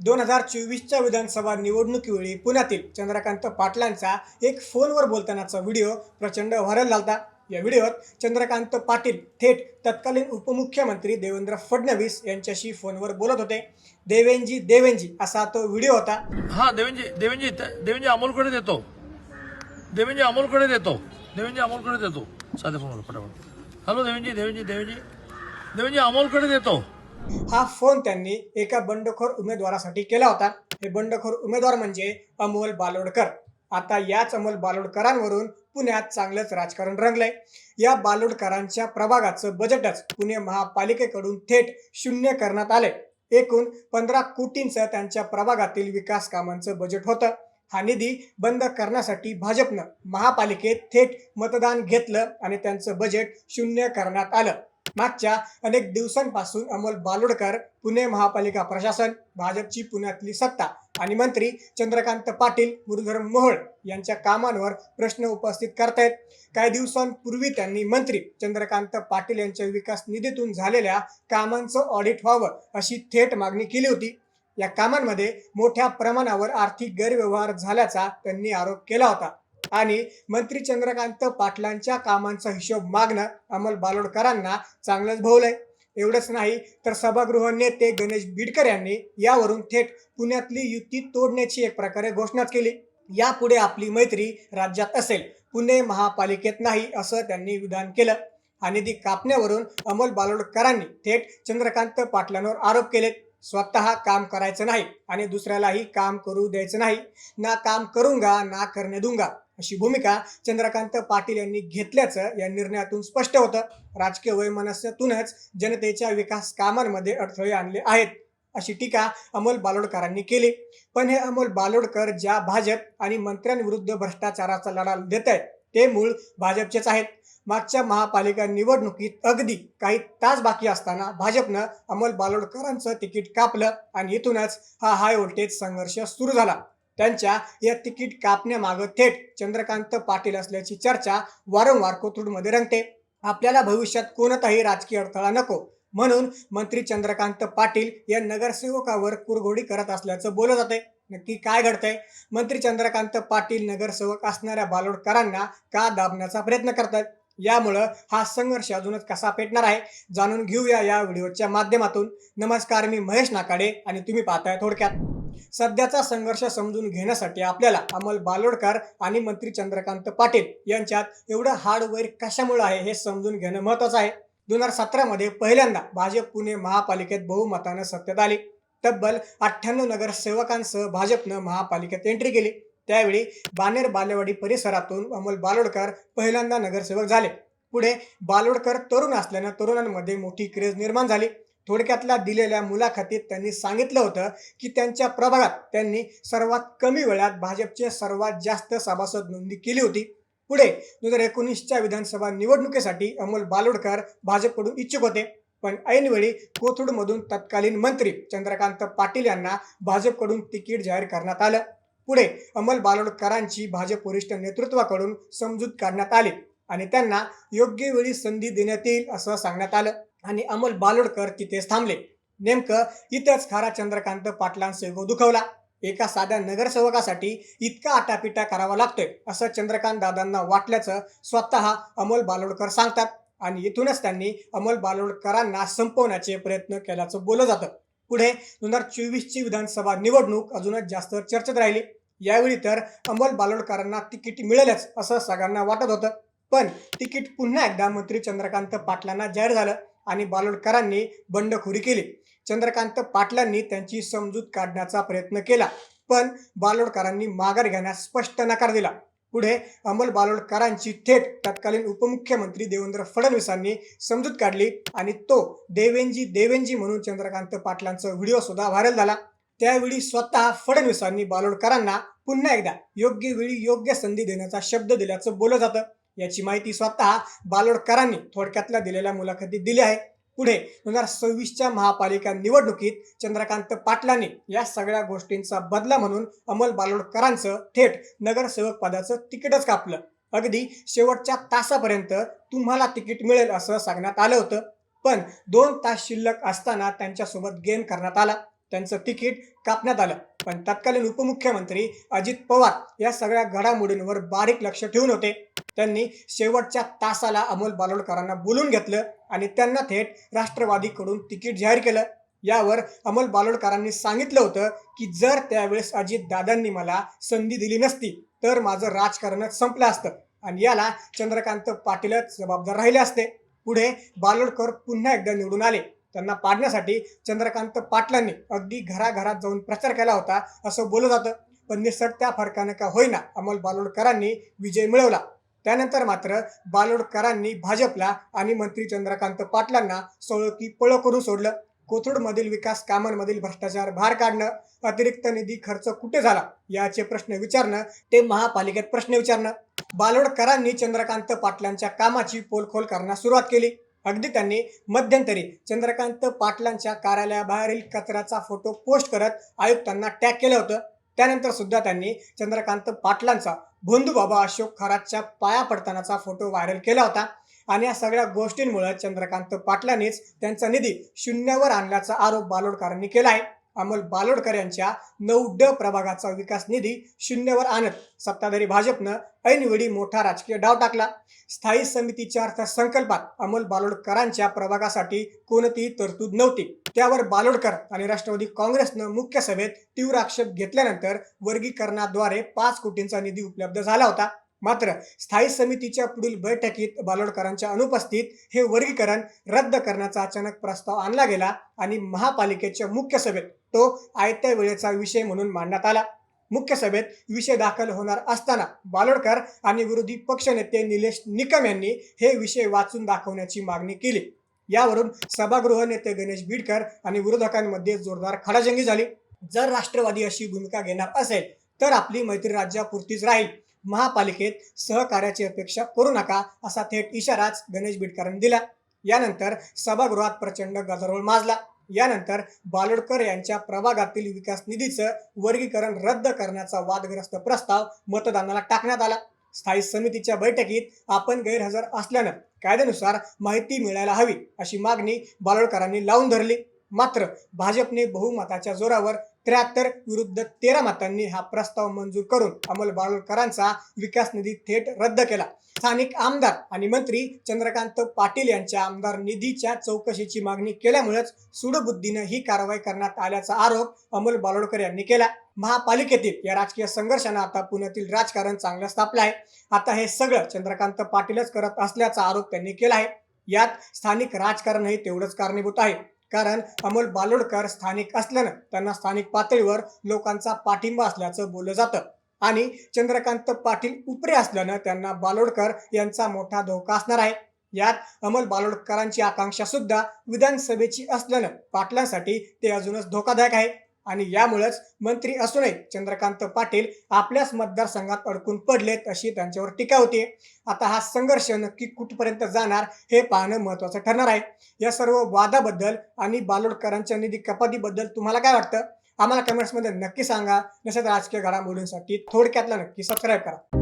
2024च्या विधानसभा निवडणुकीवेळी पुण्यातील चंद्रकांत पाटलांचा एक फोनवर बोलतानाचा व्हिडिओ प्रचंड व्हायरल झाला. या व्हिडिओत चंद्रकांत पाटील थेट तत्कालीन उपमुख्यमंत्री देवेंद्र फडणवीस यांच्याशी फोनवर बोलत होते. देवेंजी देवेंजी असा तो व्हिडिओ होता. हाँ देवेंजी देवेंजी देवेंजी अमोलकडे देतो. देवेंजी अमोलकडे देतो. देवेंजी अमोलकडे देतो. साधे फोन फटाफट. हॅलो देवेंजी देवेंजी देवेंजी देवेंजी अमोलकडे देतो. हा फोन त्यांनी एका बंडखोर उमेदवारासाठी केला होता. हे बंडखोर उमेदवार म्हणजे अमोल बालोडकर. आता याच अमोल बालोडकरांवरून पुण्यात चांगलंच राजकारण रंगलंय. या बालोडकरांच्या प्रभागाचं बजेटच पुणे महापालिकेकडून थेट शून्य करण्यात आलंय. एकूण 15 कोटींचं त्यांच्या प्रभागातील विकास कामांचं बजेट होतं. हा निधी बंद करण्यासाठी भाजपनं महापालिकेत थेट मतदान घेतलं आणि त्यांचं बजेट शून्य करण्यात आलं. मागच्या अनेक दिवसांपासून अमोल बालोडकर पुणे महापालिका प्रशासन, भाजपची पुण्यातली सत्ता आणि मंत्री चंद्रकांत पाटील, मुरलीधर मोहोळ यांच्या कामांवर प्रश्न उपस्थित करतायत. काही दिवसांपूर्वी त्यांनी मंत्री चंद्रकांत पाटील यांच्या विकास निधीतून झालेल्या कामांचं ऑडिट व्हावं अशी थेट मागणी केली होती. या कामांमध्ये मोठ्या प्रमाणावर आर्थिक गैरव्यवहार झाल्याचा त्यांनी आरोप केला होता आणि मंत्री चंद्रकांत पाटलांच्या कामांचा हिशोब मागणं अमोल बालोडकरांना चांगलंच भोवलंय. एवढंच नाही तर सभागृह नेते गणेश बिडकर यांनी यावरून थेट पुण्यातली युती तोडण्याची एक प्रकारे घोषणाच केली. यापुढे आपली मैत्री राज्यात असेल, पुणे महापालिकेत नाही, असं त्यांनी विधान केलं. हा निधी कापण्यावरून अमोल बालोडकरांनी थेट चंद्रकांत पाटलांवर आरोप केलेत. स्वतः काम करायचं नाही आणि दुसऱ्यालाही काम करू द्यायचं नाही. ना काम करूंगा ना करने दूंगा अशी भूमिका चंद्रकांत पाटील यांनी घेतल्याचं या निर्णयातून स्पष्ट होतं. राजकीय वैमनस्यातूनच जनतेच्या विकास कामांमध्ये अडथळे आणले आहेत अशी टीका अमोल बालोडकरांनी केली. पण हे अमोल बालोडकर ज्या भाजप आणि मंत्र्यांविरुद्ध भ्रष्टाचाराचा लढा देत आहेत ते मूळ भाजपचेच आहेत. मागच्या महापालिका निवडणुकीत अगदी काही तास बाकी असताना भाजपनं अमोल बालोडकरांचं तिकीट कापलं आणि इथूनच हा हाय व्होल्टेज संघर्ष सुरू झाला. त्यांच्या या तिकीट कापण्यामागं थेट चंद्रकांत पाटील असल्याची चर्चा वारंवार कोथरूडमध्ये रंगते. आपल्याला भविष्यात कोणताही राजकीय अडथळा नको म्हणून मंत्री चंद्रकांत पाटील या नगरसेवकावर कुरघोडी करत असल्याचं बोललं जाते. नक्की काय घडतंय? मंत्री चंद्रकांत पाटील नगरसेवक असणाऱ्या बालोडकरांना का दाबण्याचा प्रयत्न करतात? यामुळं हा संघर्ष अजूनच कसा पेटणार आहे जाणून घेऊया या व्हिडिओच्या माध्यमातून. नमस्कार, मी महेश नाकाडे आणि तुम्ही पाहताय थोडक्यात. सध्याचा संघर्ष समजून घेण्यासाठी आपल्याला अमोल बालोडकर आणि मंत्री चंद्रकांत पाटील यांच्यात एवढं हार्डवेअर कशामुळे आहे हे समजून घेणं महत्वाचं आहे. 2017 मध्ये पहिल्यांदा भाजप पुणे महापालिकेत बहुमतानं सत्तेत आली. तब्बल 98 नगरसेवकांसह भाजपनं महापालिकेत एंट्री केली. त्यावेळी बाणेर बालेवाडी परिसरातून अमोल बालोडकर पहिल्यांदा नगरसेवक झाले. पुढे बालोडकर तरुण असल्यानं तरुणांमध्ये मोठी क्रेज निर्माण झाली. थोडक्यातल्या दिलेल्या मुलाखतीत त्यांनी सांगितलं होतं की त्यांच्या प्रभागात त्यांनी सर्वात कमी वेळात भाजपचे सर्वात जास्त सभासद नोंदणी केली होती. पुढे 2019च्या विधानसभा निवडणुकीसाठी अमोल बालोडकर भाजपकडून इच्छुक होते. पण ऐनवेळी कोथरूडमधून तत्कालीन मंत्री चंद्रकांत पाटील यांना भाजपकडून तिकीट जाहीर करण्यात आलं. पुढे अमोल बालोडकरांची भाजप वरिष्ठ नेतृत्वाकडून समजूत काढण्यात आली आणि त्यांना योग्य वेळी संधी देण्यात येईल असं सांगण्यात आलं आणि अमोल बालोडकर तिथेच थांबले. नेमकं इथंच खरा चंद्रकांत पाटलांचा ego दुखवला. एका साध्या नगरसेवकासाठी इतका आटापिटा करावा लागतोय असं चंद्रकांत दादांना वाटल्याचं स्वतः अमोल बालोडकर सांगतात आणि इथूनच त्यांनी अमोल बालोडकरांना संपवण्याचे प्रयत्न केल्याचं बोललं जातं. पुढे 2024ची विधानसभा निवडणूक अजूनच जास्त चर्चेत राहिली. यावेळी तर अमोल बालोडकरांना तिकीट मिळेलच असं सगळ्यांना वाटत होतं. पण तिकीट पुन्हा एकदा मंत्री चंद्रकांत पाटलांना जाहीर झालं आणि बालोडकरांनी बंडखोरी केली. चंद्रकांत पाटलांनी त्यांची समजूत काढण्याचा प्रयत्न केला पण बालोडकरांनी माघार घेण्यास स्पष्ट नकार दिला. पुढे अमोल बालोडकरांची थेट तत्कालीन उपमुख्यमंत्री देवेंद्र फडणवीसांनी समजूत काढली आणि तो देवेंजी देवेंजी म्हणून चंद्रकांत पाटलांचा व्हिडिओ सुद्धा व्हायरल झाला. त्यावेळी स्वतः फडणवीसांनी बालोडकरांना पुन्हा एकदा योग्य वेळी योग्य संधी देण्याचा शब्द दिल्याचं बोललं जातं. याची माहिती स्वतः बालोडकरांनी थोडक्यातल्या दिलेल्या मुलाखतीत दिली आहे. पुढे 2026च्या महापालिका निवडणुकीत चंद्रकांत पाटलांनी या सगळ्या गोष्टींचा बदला म्हणून अमोल बालोडकरांचं थेट नगरसेवक पदाचं तिकीटच कापलं. अगदी शेवटच्या तासापर्यंत तुम्हाला तिकीट मिळेल असं सांगण्यात आलं होतं. पण 2 तास शिल्लक असताना त्यांच्यासोबत गेम करण्यात आला. त्यांचं तिकीट कापण्यात आलं. पण तत्कालीन उपमुख्यमंत्री अजित पवार या सगळ्या घडामोडींवर बारीक लक्ष ठेवून होते. त्यांनी शेवटच्या तासाला अमोल बालोडकरांना बोलून घेतलं आणि त्यांना थेट राष्ट्रवादीकडून तिकीट जाहीर केलं. यावर अमोल बालोडकरांनी सांगितलं होतं की जर त्यावेळेस अजित दादांनी मला संधी दिली नसती तर माझं राजकारणच संपलं असतं आणि याला चंद्रकांत पाटीलच जबाबदार राहिले असते. पुढे बालोडकर पुन्हा एकदा निवडून आले. त्यांना पाडण्यासाठी चंद्रकांत पाटलांनी अगदी घराघरात जाऊन प्रचार केला होता असं बोललं जातं. पण निसटत्या फरकानं का होईना अमोल बालोडकरांनी विजय मिळवला. त्यानंतर मात्र बालोडकरांनी भाजपला आणि मंत्री चंद्रकांत पाटलांना सळो की पळो करून सोडलं. कोथरूडमधील विकास कामांमधील भ्रष्टाचार बाहेर काढणं, अतिरिक्त निधी खर्च कुठे झाला याचे प्रश्न विचारणं, ते महापालिकेत प्रश्न विचारणं. बालोडकरांनी चंद्रकांत पाटलांच्या कामाची पोलखोल करण्यास सुरुवात केली. अगदी त्यांनी मध्यंतरी चंद्रकांत पाटलांच्या कार्यालयाबाहेरील कचऱ्याचा फोटो पोस्ट करत आयुक्तांना टॅग केलं होतं. त्यानंतर सुद्धा त्यांनी चंद्रकांत पाटलांचा भोंदूबाबा अशोक खरातच्या पाया पडतानाचा फोटो व्हायरल केला होता. आणि या सगळ्या गोष्टींमुळे चंद्रकांत पाटलांनीच त्यांचा निधी शून्यावर आणल्याचा आरोप बालोडकरांनी केला आहे. अमोल बालोडकर यांच्या 9D प्रभागाचा विकास निधी शून्यावर आणत सत्ताधारी भाजपनं ऐनवेळी मोठा राजकीय डाव टाकला. स्थायी समितीच्या अर्थसंकल्पात अमोल बालोडकरांच्या प्रभागासाठी कोणतीही तरतूद नव्हती. त्यावर बालोडकर आणि राष्ट्रवादी काँग्रेसनं मुख्य सभेत तीव्र आक्षेप घेतल्यानंतर वर्गीकरणाद्वारे 5 कोटींचा निधी उपलब्ध झाला होता. मात्र स्थायी समितीच्या पुढील बैठकीत बालोडकरांच्या अनुपस्थित हे वर्गीकरण रद्द करण्याचा अचानक प्रस्ताव आणला गेला आणि महापालिकेच्या मुख्य सभेत तो आयत्या वेळेचा विषय म्हणून मांडण्यात आला. मुख्य सभेत विषय दाखल होणार असताना बालोडकर आणि विरोधी पक्षनेते निलेश निकम यांनी हे विषय वाचून दाखवण्याची मागणी केली. यावरून सभागृह नेते गणेश बिडकर आणि विरोधकांमध्ये जोरदार खडाजंगी झाली. जर राष्ट्रवादी अशी भूमिका घेणार असेल तर आपली मैत्री राज्यापुरतीच राहील. महापालिकेत सहकार्याची अपेक्षा करू नका असा थेट इशाराच गणेश बिडकरांनी दिला. यानंतर सभागृहात प्रचंड गदारोळ माजला. यानंतर बालोडकर यांच्या प्रभागातील विकास निधीचं वर्गीकरण रद्द करण्याचा वादग्रस्त प्रस्ताव मतदानाला टाकण्यात आला. स्थायी समितीच्या बैठकीत आपण गैरहजर असल्यानं कायद्यानुसार माहिती मिळायला हवी अशी मागणी बालोडकरांनी लावून धरली. मात्र भाजपने बहुमताच्या जोरावर 73 विरुद्ध 13 मतांनी हा प्रस्ताव मंजूर करून अमोल बालोडकरांचा विकास निधी थेट रद्द केला. स्थानिक आमदार आणि मंत्री चंद्रकांत पाटील यांच्या आमदार निधीच्या चौकशीची मागणी केल्यामुळेच सूडबुद्धीनं ही कारवाई करण्यात आल्याचा आरोप अमोल बालोडकर यांनी केला. महापालिकेतील या राजकीय संघर्षानं आता पुण्यातील राजकारण चांगलं तापलं आहे. आता हे सगळं चंद्रकांत पाटीलच करत असल्याचा आरोप त्यांनी केला आहे. यात स्थानिक राजकारणही तेवढंच कारणीभूत आहे. कारण अमोल बालोडकर स्थानिक असल्यानं त्यांना स्थानिक पातळीवर लोकांचा पाठिंबा असल्याचं बोललं जातं आणि चंद्रकांत पाटील उपरे असल्यानं त्यांना बालोडकर यांचा मोठा धोका असणार आहे. यात अमोल बालोडकरांची आकांक्षा सुद्धा विधानसभेची असल्यानं पाटलांसाठी ते अजूनच धोकादायक आहे आणि यामुळेच मंत्री असूनही चंद्रकांत पाटील आपल्याच मतदारसंघात अडकून पडलेत अशी त्यांच्यावर टीका होती. आता हा संघर्ष नक्की कुठपर्यंत जाणार हे पाहणं महत्त्वाचं ठरणार आहे. या सर्व वादाबद्दल आणि बालोडकरांच्या निधी कपातीबद्दल तुम्हाला काय वाटतं आम्हाला कमेंट्समध्ये नक्की सांगा. नसेल राजकीय घडामोडींसाठी थोडक्यातला नक्की सबस्क्राईब करा.